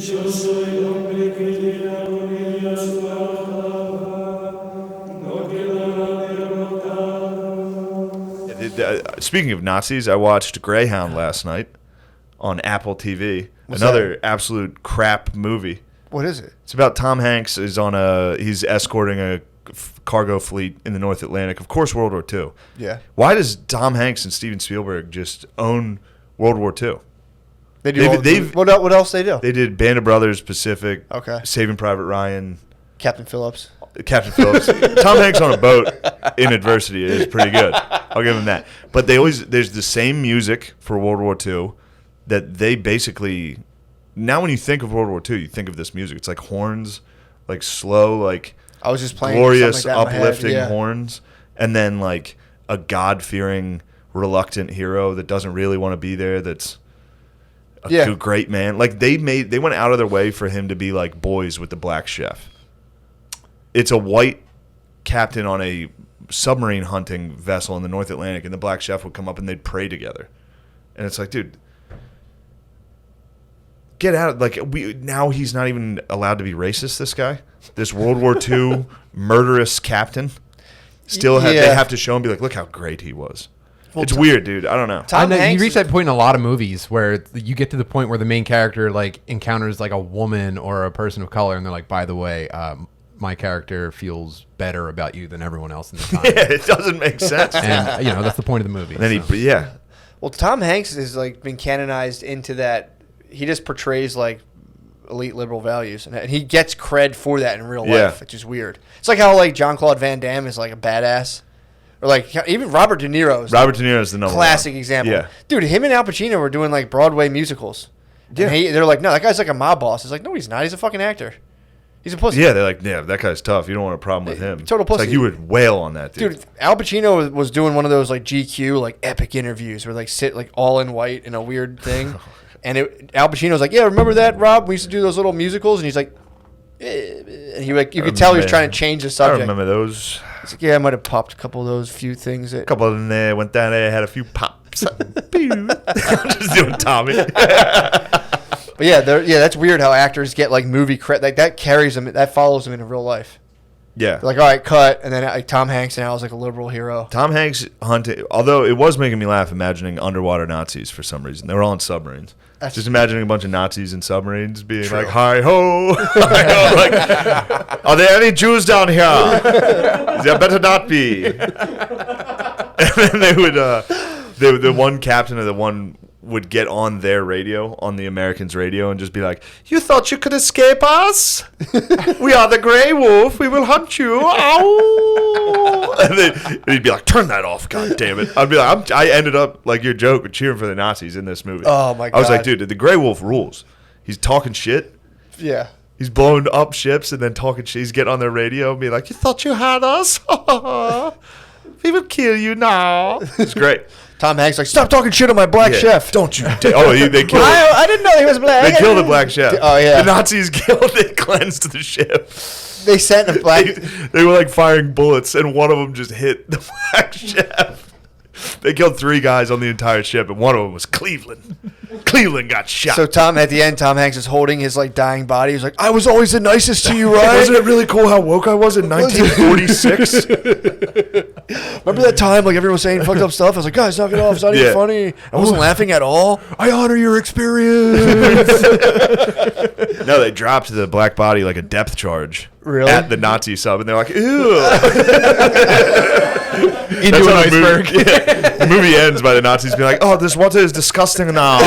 Yo soy hombre que llena con ella su alma, no quedará derrotado. Speaking of Nazis, I watched Greyhound last night on Apple TV. What's Another absolute crap movie. What is it? It's about Tom Hanks he's escorting a cargo fleet in the North Atlantic. Of course, World War II. Yeah. Why does Tom Hanks and Steven Spielberg just own World War II? They do. What else they do? They did Band of Brothers, Pacific, Okay. Saving Private Ryan, Captain Phillips. Captain Phillips. Tom Hanks on a boat in adversity is pretty good. I'll give him that. But there's the same music for World War II that they basically, now when you think of World War II, you think of this music. It's like horns, like slow, like I was just playing glorious, something like that in my head. uplifting Yeah. horns, and then like a God-fearing, reluctant hero that doesn't really want to be there. That's a great man. Like they went out of their way for him to be like boys with the black chef. It's a white captain on a submarine hunting vessel in the North Atlantic, and the black chef would come up and they'd pray together. And it's like, dude, get out. Like now he's not even allowed to be racist, this guy. This World War II murderous captain. They have to show him, be like, look how great he was. Well, it's weird, dude. I don't know. I know you reach that point in a lot of movies where you get to the point where the main character like encounters like a woman or a person of color, and they're like, by the way, my character feels better about you than everyone else in the time. Yeah, it doesn't make sense. And that's the point of the movie. And then Well, Tom Hanks has like been canonized into that. He just portrays like elite liberal values, and he gets cred for that in real life, which is weird. It's like how like Jean-Claude Van Damme is like a badass. Or like even Robert De Niro is the number classic one example. Yeah. Dude, him and Al Pacino were doing like Broadway musicals. Yeah. And they're like, no, that guy's like a mob boss. It's like, no, he's not. He's a fucking actor. He's a pussy. Yeah, they're like, yeah, that guy's tough. You don't want a problem with him. Total pussy. It's like you would wail on that dude. Dude, Al Pacino was doing one of those like GQ like epic interviews where like sit like all in white in a weird thing. And Al Pacino's like, yeah, remember that, Rob? We used to do those little musicals. And he's like, and he like you could tell he was trying to change the subject. I remember those. He's like, yeah, I might have popped a couple of those few things. A couple of them there, went down there, had a few pops. I'm just doing Tommy. But yeah, that's weird how actors get like movie credit. Like that carries them, that follows them in real life. Yeah. They're like, all right, cut. And then like Tom Hanks now is like a liberal hero. Tom Hanks hunted, although it was making me laugh imagining underwater Nazis for some reason. They were all in submarines. Just imagining a bunch of Nazis in submarines being like, hi ho. Like, are there any Jews down here? There better not be. And then they would, the one captain of the one would get on their radio, on the Americans' radio, and just be like, you thought you could escape us? We are the Grey Wolf. We will hunt you. Ow! And then he'd be like, turn that off, god damn it. I'd be like, I ended up, like your joke, cheering for the Nazis in this movie. Oh, my God. I was like, dude, the Grey Wolf rules. He's talking shit. Yeah. He's blowing up ships and then talking shit. He's getting on their radio and be like, you thought you had us? We will kill you now. It's great. Tom Hanks like, stop talking shit on my black chef. Don't you dare. Oh, they killed I didn't know he was black. They killed the black chef. Oh, yeah. The Nazis they cleansed the ship. They sent a black... They were like firing bullets, and one of them just hit the black chef. They killed 3 guys on the entire ship, and one of them was Cleveland. Cleveland got shot. So at the end, Tom Hanks is holding his like dying body. He's like, I was always the nicest to you, right? Wasn't it really cool how woke I was in 1946? Remember that time like everyone was saying fucked up stuff? I was like, guys, knock it off. It's not even funny. I wasn't laughing at all. I honor your experience. No, they dropped the black body like a depth charge. Really? At the Nazi sub, and they're like, ew. Into an iceberg. The movie ends by the Nazis being like, oh, this water is disgusting now.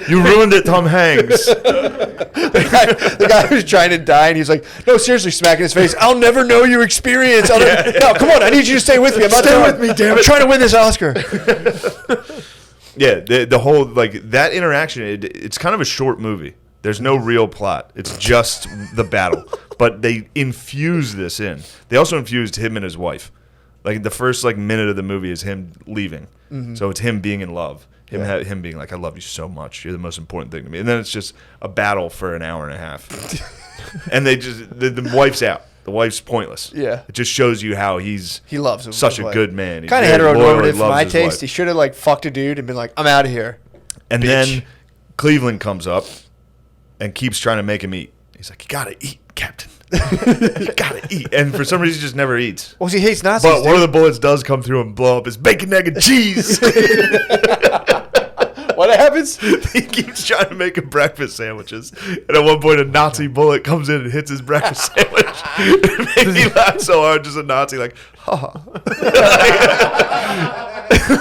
You ruined it, Tom Hanks. The guy who's trying to die, and he's like, no, seriously, smacking his face. I'll never know your experience. No, come on, I need you to stay with me. Stay with me, damn it. I'm trying to win this Oscar. Yeah, the whole, like, that interaction, it's kind of a short movie. There's no real plot. It's just the battle. But they infuse this in. They also infused him and his wife. Like, the first, like, minute of the movie is him leaving. Mm-hmm. So it's him being in love. Him being like, I love you so much. You're the most important thing to me. And then it's just a battle for an hour and a half. And they just, the wife's out. The wife's pointless. Yeah. It just shows you how he loves him. Such a good man. Kind of heteronormative for my taste. He should have, like, fucked a dude and been like, I'm out of here. And then Cleveland comes up. and keeps trying to make him eat. He's like, you gotta eat, Captain. You gotta eat. And for some reason, he just never eats. Well, he hates Nazis. But one of the bullets does come through and blow up his bacon, egg, and cheese. What happens? He keeps trying to make him breakfast sandwiches. And at one point, a Nazi bullet comes in and hits his breakfast sandwich. It made me laugh so hard. Just a Nazi like, ha.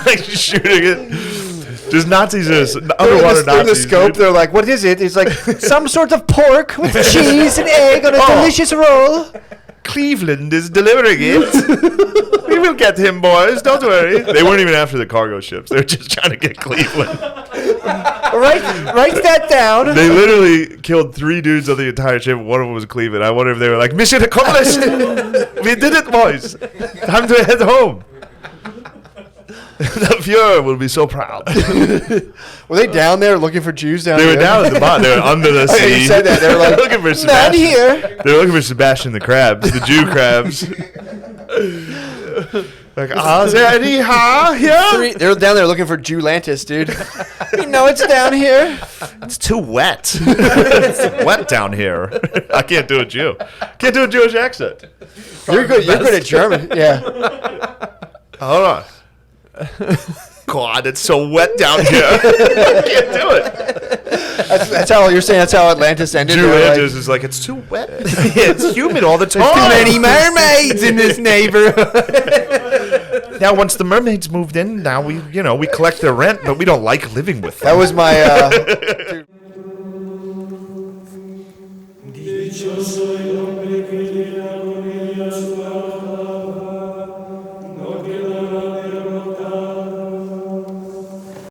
Like shooting it. Just Nazis, underwater Nazis. In the scope, dude. they're like, what is it? It's like some sort of pork with cheese and egg on a delicious roll. Cleveland is delivering it. We will get him, boys. Don't worry. They weren't even after the cargo ships. They were just trying to get Cleveland. Write that down. They literally killed 3 dudes on the entire ship. One of them was Cleveland. I wonder if they were like, mission accomplished. We did it, boys. Time to head home. The Fuhrer will be so proud. Were they down there looking for Jews down They there? were down at the bottom. They were under the sea. Oh, yeah, you said that. They were like, looking for not Sebastian. here. They were looking for Sebastian the crabs, the Jew crabs. Like, is there any here? They were down there looking for Jewlantis, dude. You know it's down here. It's too wet. It's wet down here. I can't do a Jew. Can't do a Jewish accent. You're good. You're good at German. Yeah. Hold on. God, it's so wet down here. I can't do it. That's how you're saying. That's how Atlantis ended. Atlantis is like, it's too wet. It's humid all the time. Too many mermaids in this neighborhood. Now, once the mermaids moved in, now we collect their rent, but we don't like living with them. That was my. Dichos